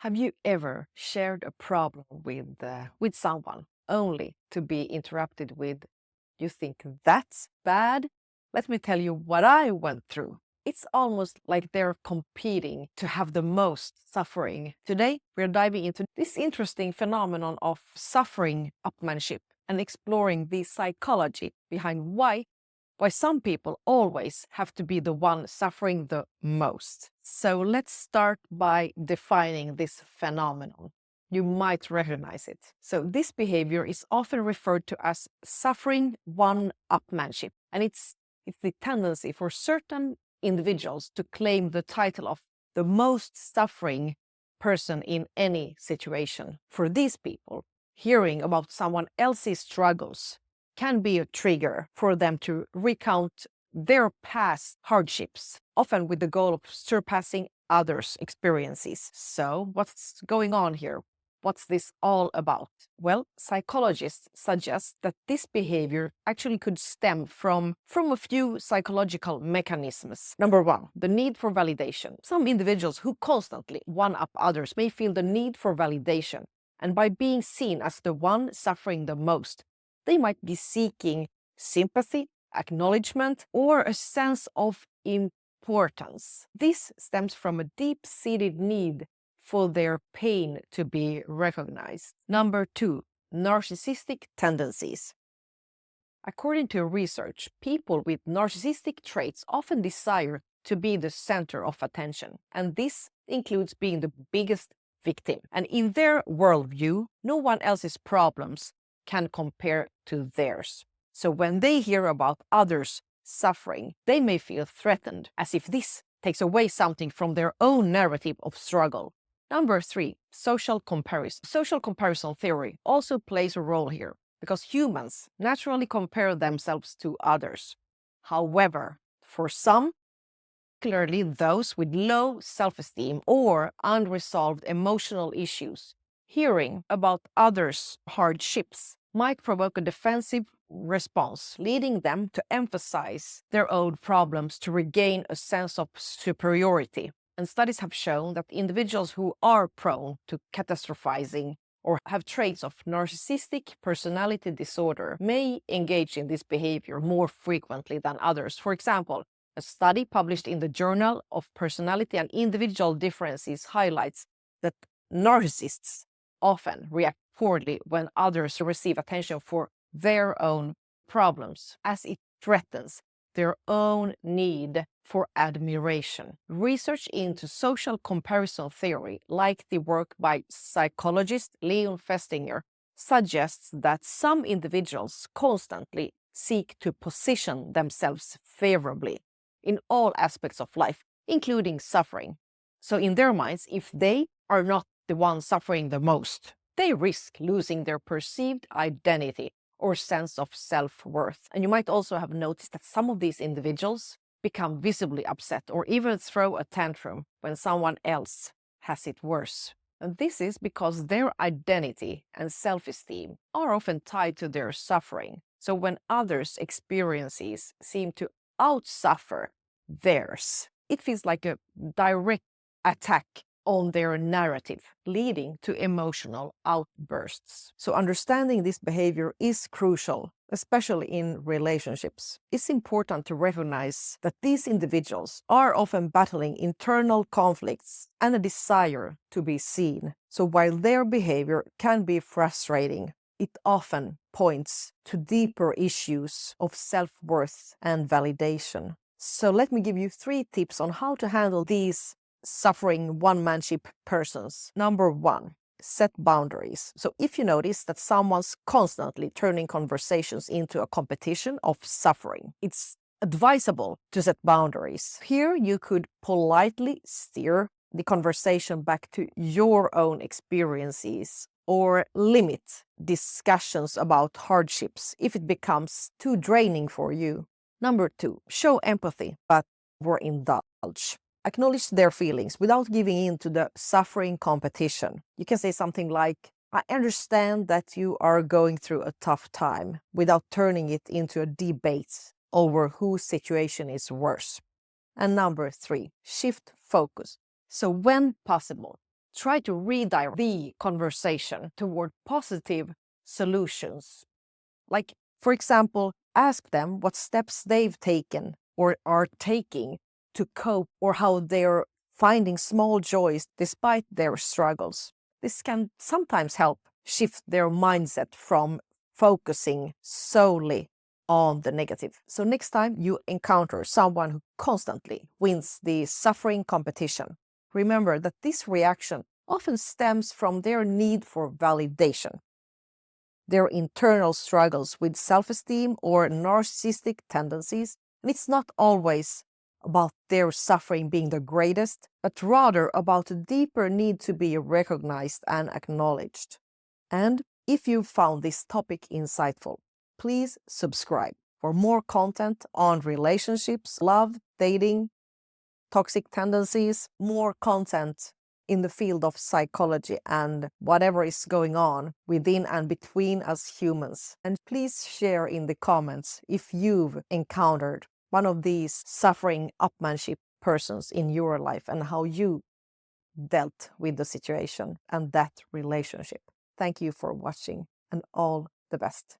Have you ever shared a problem with someone only to be interrupted with, "You think that's bad?" Let me tell you what I went through. It's almost like they're competing to have the most suffering. Today, we're diving into this interesting phenomenon of suffering upmanship and exploring the psychology behind why some people always have to be the one suffering the most. So let's start by defining this phenomenon. You might recognize it. So this behavior is often referred to as suffering one-upmanship, and it's the tendency for certain individuals to claim the title of the most suffering person in any situation. For these people, hearing about someone else's struggles can be a trigger for them to recount their past hardships, often with the goal of surpassing others' experiences. So, what's going on here? What's this all about? Well, psychologists suggest that this behavior actually could stem from a few psychological mechanisms. Number one, the need for validation. Some individuals who constantly one-up others may feel the need for validation, and by being seen as the one suffering the most, they might be seeking sympathy, acknowledgement, or a sense of importance. This stems from a deep-seated need for their pain to be recognized. Number two, narcissistic tendencies. According to research, people with narcissistic traits often desire to be the center of attention, and this includes being the biggest victim. And in their worldview, no one else's problems can compare to theirs. So when they hear about others suffering, they may feel threatened, as if this takes away something from their own narrative of struggle. Number three, social comparison. Social comparison theory also plays a role here, because humans naturally compare themselves to others. However, for some, particularly those with low self-esteem or unresolved emotional issues, hearing about others' hardships might provoke a defensive response, leading them to emphasize their own problems to regain a sense of superiority. And studies have shown that individuals who are prone to catastrophizing or have traits of narcissistic personality disorder may engage in this behavior more frequently than others. For example, a study published in the Journal of Personality and Individual Differences highlights that narcissists often react poorly when others receive attention for their own problems, as it threatens their own need for admiration. Research into social comparison theory, like the work by psychologist Leon Festinger, suggests that some individuals constantly seek to position themselves favorably in all aspects of life, including suffering. So in their minds, if they are not the ones suffering the most, they risk losing their perceived identity or sense of self-worth. And you might also have noticed that some of these individuals become visibly upset or even throw a tantrum when someone else has it worse. And this is because their identity and self-esteem are often tied to their suffering. So when others' experiences seem to outsuffer theirs, it feels like a direct attack on their narrative, leading to emotional outbursts. So understanding this behavior is crucial, especially in relationships. It's important to recognize that these individuals are often battling internal conflicts and a desire to be seen. So while their behavior can be frustrating, it often points to deeper issues of self-worth and validation. So let me give you 3 tips on how to handle these suffering one-manship persons. Number 1, set boundaries. So if you notice that someone's constantly turning conversations into a competition of suffering, it's advisable to set boundaries. Here you could politely steer the conversation back to your own experiences or limit discussions about hardships if it becomes too draining for you. Number 2, show empathy, but overindulge. Acknowledge their feelings without giving in to the suffering competition. You can say something like, "I understand that you are going through a tough time," without turning it into a debate over whose situation is worse. And number 3, shift focus. So when possible, try to redirect the conversation toward positive solutions. Like, for example, ask them what steps they've taken or are taking to cope, or how they're finding small joys despite their struggles. This can sometimes help shift their mindset from focusing solely on the negative. So next time you encounter someone who constantly wins the suffering competition, remember that this reaction often stems from their need for validation, their internal struggles with self-esteem or narcissistic tendencies. And it's not always about their suffering being the greatest, but rather about a deeper need to be recognized and acknowledged. And if you found this topic insightful, please subscribe for more content on relationships, love, dating, toxic tendencies, more content in the field of psychology and whatever is going on within and between us humans. And please share in the comments if you've encountered one of these suffering upmanship persons in your life and how you dealt with the situation and that relationship. Thank you for watching and all the best.